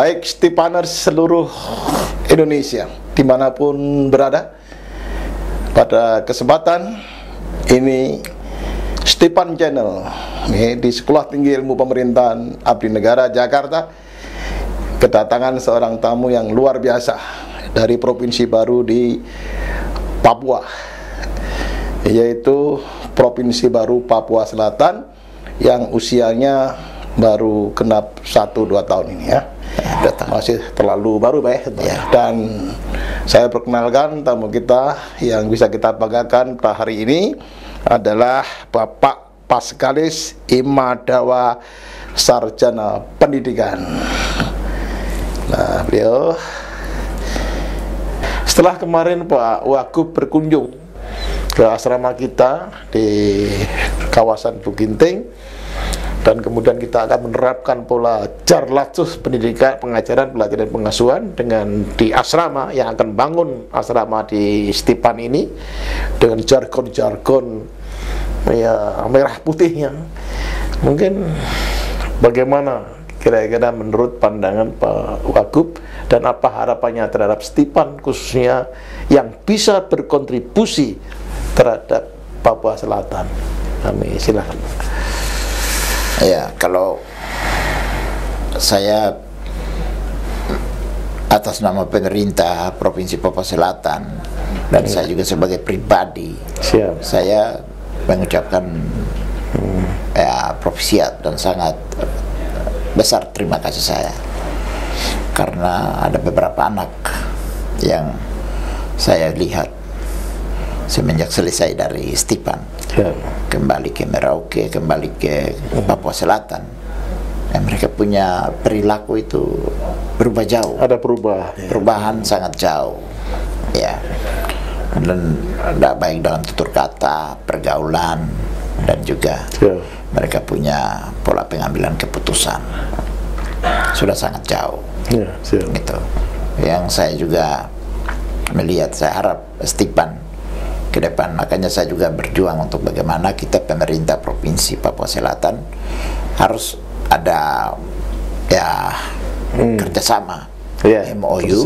Baik Stepaners seluruh Indonesia, dimanapun berada, pada kesempatan ini Stepan Channel di Sekolah Tinggi Ilmu Pemerintahan Abdi Negara Jakarta kedatangan seorang tamu yang luar biasa dari provinsi baru di Papua, yaitu Provinsi Baru Papua Selatan yang usianya baru genap 1-2 tahun ini ya. Masih terlalu baru Pak ya. Dan saya perkenalkan tamu kita yang bisa kita banggakan pada hari ini adalah Bapak Paskalis Imadawa, Sarjana Pendidikan. Nah, beliau setelah kemarin Pak Wagub berkunjung ke asrama kita di kawasan Buginting, dan kemudian kita akan menerapkan pola Jarlatsus pendidikan, pengajaran, pelajaran, pengasuhan dengan di asrama yang akan bangun asrama di Stepan ini dengan jargon-jargon ya merah putihnya. Mungkin bagaimana kira-kira menurut pandangan Pak Wagub dan apa harapannya terhadap Stepan khususnya yang bisa berkontribusi terhadap Papua Selatan. Kami silakan. Ya, kalau saya atas nama pemerintah Provinsi Papua Selatan dan saya juga sebagai pribadi, saya mengucapkan propsiat dan sangat besar terima kasih saya, karena ada beberapa anak yang saya lihat semenjak selesai dari Stepan kembali ke Merauke, kembali ke Papua Selatan, mereka punya perilaku itu berubah jauh. Ada perubahan sangat jauh ya, dan ada baik dalam tutur kata, pergaulan, dan juga mereka punya pola pengambilan keputusan sudah sangat jauh gitu. Yang saya juga melihat, saya harap Stepan ke depan, makanya saya juga berjuang untuk bagaimana kita pemerintah Provinsi Papua Selatan harus ada kerjasama MOU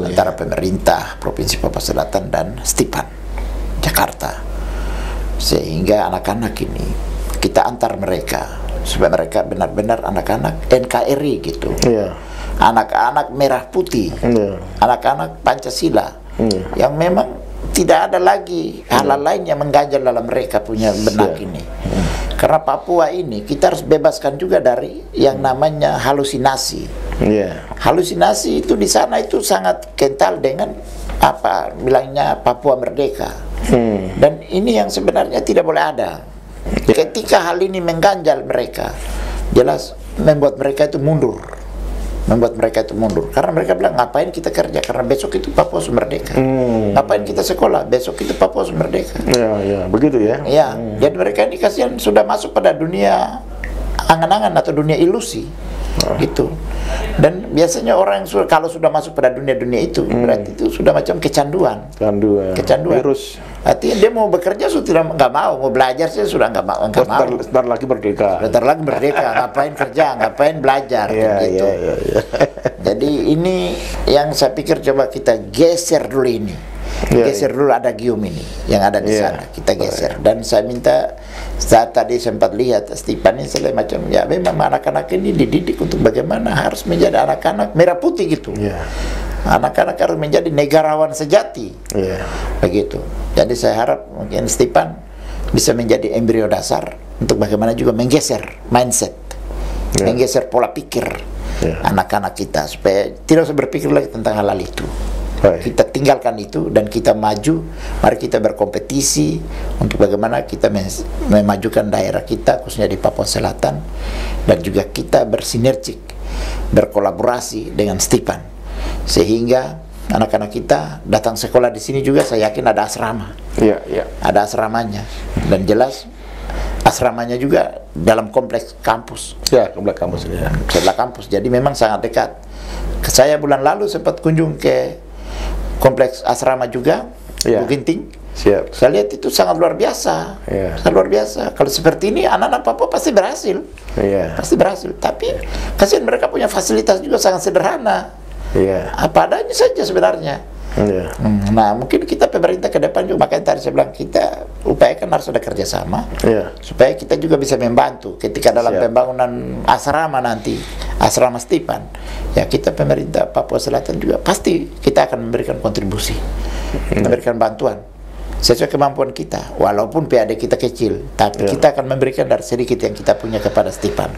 antara pemerintah Provinsi Papua Selatan dan Stepan Jakarta, sehingga anak-anak ini kita antar mereka supaya mereka benar-benar anak-anak NKRI gitu, anak-anak merah putih, anak-anak Pancasila yang memang tidak ada lagi hal-hal lain yang mengganjal dalam mereka punya benak ini. Karena Papua ini kita harus bebaskan juga dari yang namanya halusinasi. Halusinasi itu di sana itu sangat kental dengan apa bilangnya Papua merdeka. Dan ini yang sebenarnya tidak boleh ada. Ketika hal ini mengganjal mereka, jelas membuat mereka itu mundur. Karena mereka bilang, ngapain kita kerja, karena besok itu Papua merdeka. Ngapain kita sekolah, besok itu Papua merdeka. Begitu ya. Jadi mereka ini kasihan sudah masuk pada dunia angan-angan atau dunia ilusi gitu. Dan biasanya orang yang kalau sudah masuk pada dunia-dunia itu berarti itu sudah macam kecanduan. Virus. Artinya dia mau bekerja sudah nggak mau belajar sih sudah nggak mau. Sebentar lagi merdeka. Ngapain kerja, ngapain belajar gitu. Jadi ini yang saya pikir coba kita geser dulu ini. Geser dulu ada gium ini yang ada di sana, kita geser. Dan saya minta, saat tadi sempat lihat Stepan ini selain macam memang anak-anak ini dididik untuk bagaimana harus menjadi anak-anak merah putih gitu. Anak-anak harus menjadi negarawan sejati. Begitu. Jadi saya harap mungkin Stepan bisa menjadi embrio dasar untuk bagaimana juga menggeser mindset, menggeser pola pikir anak-anak kita supaya tidak usah berpikir lagi tentang hal-hal itu. Kita tinggalkan itu dan kita maju. Mari kita berkompetisi untuk bagaimana kita memajukan daerah kita khususnya di Papua Selatan, dan juga kita bersinergik, berkolaborasi dengan Stepan sehingga anak-anak kita datang sekolah di sini juga saya yakin ada asrama. Ada asramanya, dan jelas asramanya juga dalam kompleks kampus. Sebelah kampus. Jadi memang sangat dekat. Saya bulan lalu sempat kunjung ke kompleks asrama juga, Buginting. Siap. Saya lihat itu sangat luar biasa, sangat luar biasa. Kalau seperti ini anak-anak Papua pasti berhasil, pasti berhasil. Tapi kasihan mereka punya fasilitas juga sangat sederhana, apa adanya saja sebenarnya. Nah, mungkin kita pemerintah ke depan juga, makanya tadi saya bilang kita upayakan harus ada kerjasama, supaya kita juga bisa membantu ketika dalam pembangunan asrama nanti, asrama Stipan. Ya, kita pemerintah Papua Selatan juga pasti kita akan memberikan kontribusi, memberikan bantuan sesuai kemampuan kita, walaupun PAD kita kecil, tapi kita akan memberikan dari sedikit yang kita punya kepada Stipan.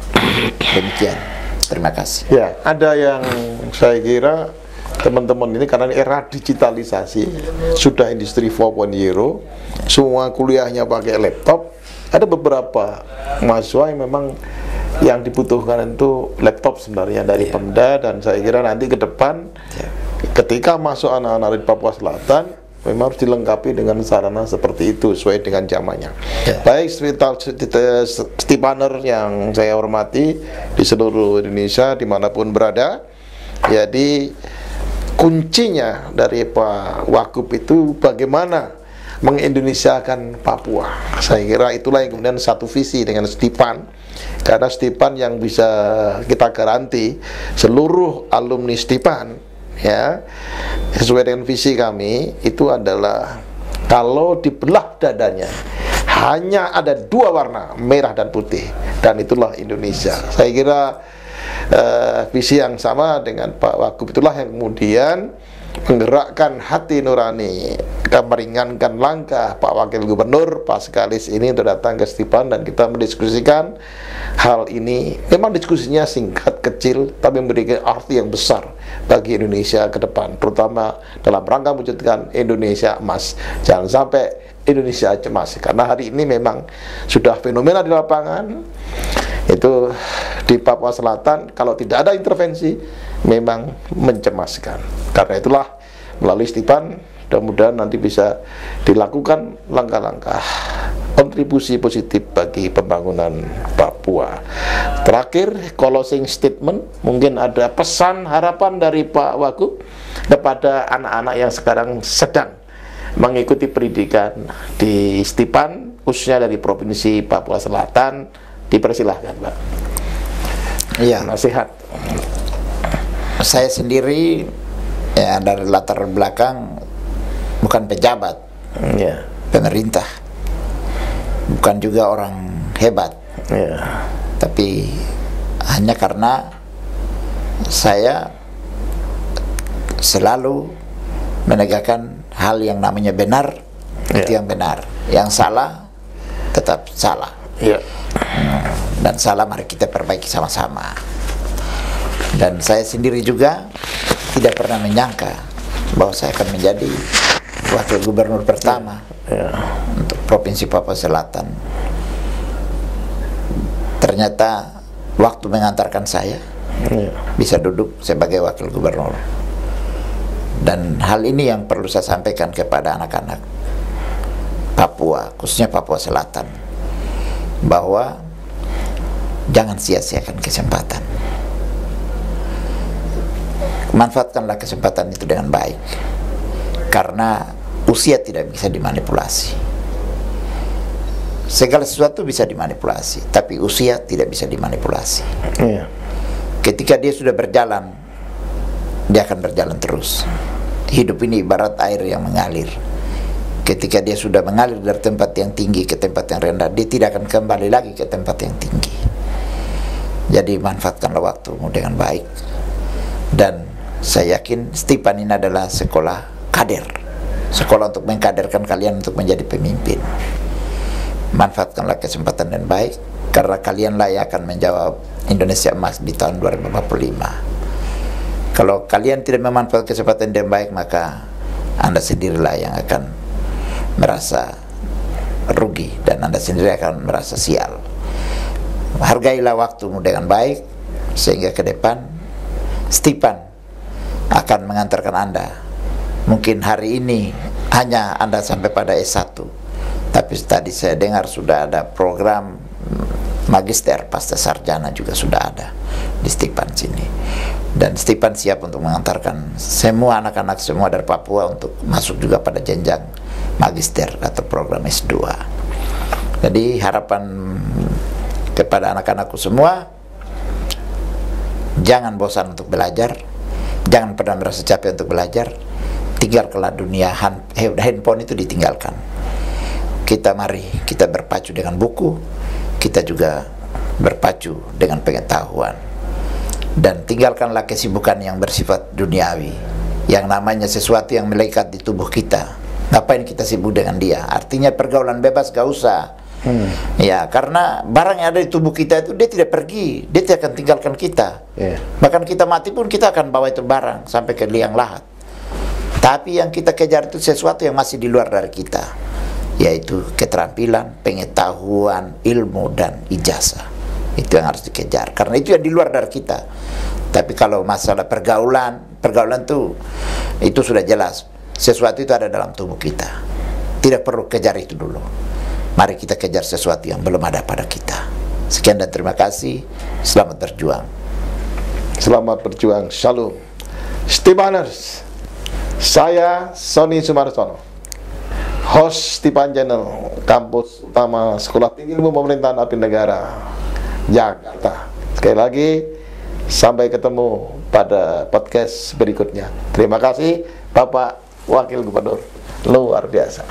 Demikian. Terima kasih. Ya, ada yang saya kira teman-teman ini karena era digitalisasi, sudah industri 4.0, semua kuliahnya pakai laptop. Ada beberapa mahasiswa yang memang yang dibutuhkan itu laptop sebenarnya dari Pemda, dan saya kira nanti ke depan ketika masuk anak-anak di Papua Selatan memang harus dilengkapi dengan sarana seperti itu sesuai dengan zamannya. Baik Stipaner yang saya hormati di seluruh Indonesia dimanapun berada, jadi kuncinya dari Pak Wagub itu bagaimana mengindonesiakan Papua. Saya kira itulah yang kemudian satu visi dengan Stipan, karena Stipan yang bisa kita garanti seluruh alumni Stipan, ya, sesuai dengan visi kami itu adalah kalau dibelah dadanya hanya ada dua warna, merah dan putih, dan itulah Indonesia. Saya kira visi yang sama dengan Pak Wagub itulah yang kemudian menggerakkan hati nurani, meringankan langkah Pak Wakil Gubernur Pak Sekalis ini untuk datang ke Stipan dan kita mendiskusikan hal ini. Memang diskusinya singkat, kecil, tapi memberikan arti yang besar bagi Indonesia ke depan, terutama dalam rangka mewujudkan Indonesia emas. Jangan sampai Indonesia cemas, karena hari ini memang sudah fenomena di lapangan itu di Papua Selatan, kalau tidak ada intervensi memang mencemaskan. Karena itulah melalui Stipan mudah-mudahan nanti bisa dilakukan langkah-langkah kontribusi positif bagi pembangunan Papua. Terakhir, closing statement, mungkin ada pesan harapan dari Pak Wagub kepada anak-anak yang sekarang sedang mengikuti pendidikan di Stipan, khususnya dari Provinsi Papua Selatan. Dipersilahkan, Pak. Iya. Nasihat. Saya sendiri ya dari latar belakang bukan pejabat, pemerintah, bukan juga orang hebat, tapi hanya karena saya selalu menegakkan hal yang namanya benar, itu yang benar, yang salah tetap salah. Dan salah mari kita perbaiki sama-sama. Dan saya sendiri juga tidak pernah menyangka bahwa saya akan menjadi wakil gubernur pertama untuk Provinsi Papua Selatan. Ternyata waktu mengantarkan saya bisa duduk sebagai wakil gubernur. Dan hal ini yang perlu saya sampaikan kepada anak-anak Papua, khususnya Papua Selatan, bahwa jangan sia-siakan kesempatan. Manfaatkanlah kesempatan itu dengan baik, karena usia tidak bisa dimanipulasi. Segala sesuatu bisa dimanipulasi, tapi usia tidak bisa dimanipulasi. Ketika dia sudah berjalan, dia akan berjalan terus. Hidup ini ibarat air yang mengalir. Ketika dia sudah mengalir dari tempat yang tinggi ke tempat yang rendah, dia tidak akan kembali lagi ke tempat yang tinggi. Jadi manfaatkanlah waktumu dengan baik. Dan saya yakin Stipan ini adalah sekolah kader, sekolah untuk mengkaderkan kalian untuk menjadi pemimpin. Manfaatkanlah kesempatan dengan baik, karena kalianlah yang akan menjawab Indonesia emas di tahun 2045. Kalau kalian tidak memanfaatkan kesempatan dengan baik, maka Anda sendirilah yang akan merasa rugi, dan Anda sendiri akan merasa sial. Hargailah waktumu dengan baik, sehingga ke depan Stipan akan mengantarkan Anda. Mungkin hari ini hanya Anda sampai pada S1, tapi tadi saya dengar sudah ada program magister pasca sarjana juga sudah ada di Stipan sini. Dan Stipan siap untuk mengantarkan semua anak-anak semua dari Papua untuk masuk juga pada jenjang magister atau program S2. Jadi harapan kepada anak-anakku semua, jangan bosan untuk belajar, jangan pernah merasa capek untuk belajar. Tinggalkanlah dunia handphone itu, ditinggalkan. Mari kita berpacu dengan buku, kita juga berpacu dengan pengetahuan, dan tinggalkanlah kesibukan yang bersifat duniawi, yang namanya sesuatu yang melekat di tubuh kita. Ngapain kita sibuk dengan dia? Artinya pergaulan bebas gak usah. Ya, karena barang yang ada di tubuh kita itu dia tidak pergi, dia tidak akan tinggalkan kita. Bahkan kita mati pun kita akan bawa itu barang sampai ke liang lahat. Tapi yang kita kejar itu sesuatu yang masih di luar dari kita, yaitu keterampilan, pengetahuan, ilmu, dan ijazah. Itu yang harus dikejar, karena itu yang di luar dari kita. Tapi kalau masalah pergaulan itu sudah jelas, sesuatu itu ada dalam tubuh kita. Tidak perlu kejar itu dulu. Mari kita kejar sesuatu yang belum ada pada kita. Sekian dan terima kasih. Selamat berjuang. Selamat berjuang. Shalom. Stipaners, saya Sony Sumarsono, host Stipan Channel, kampus utama Sekolah Tinggi Ilmu Pemerintahan Abdi Negara, Jakarta. Sekali lagi, sampai ketemu pada podcast berikutnya. Terima kasih Bapak Wakil Gubernur, luar biasa.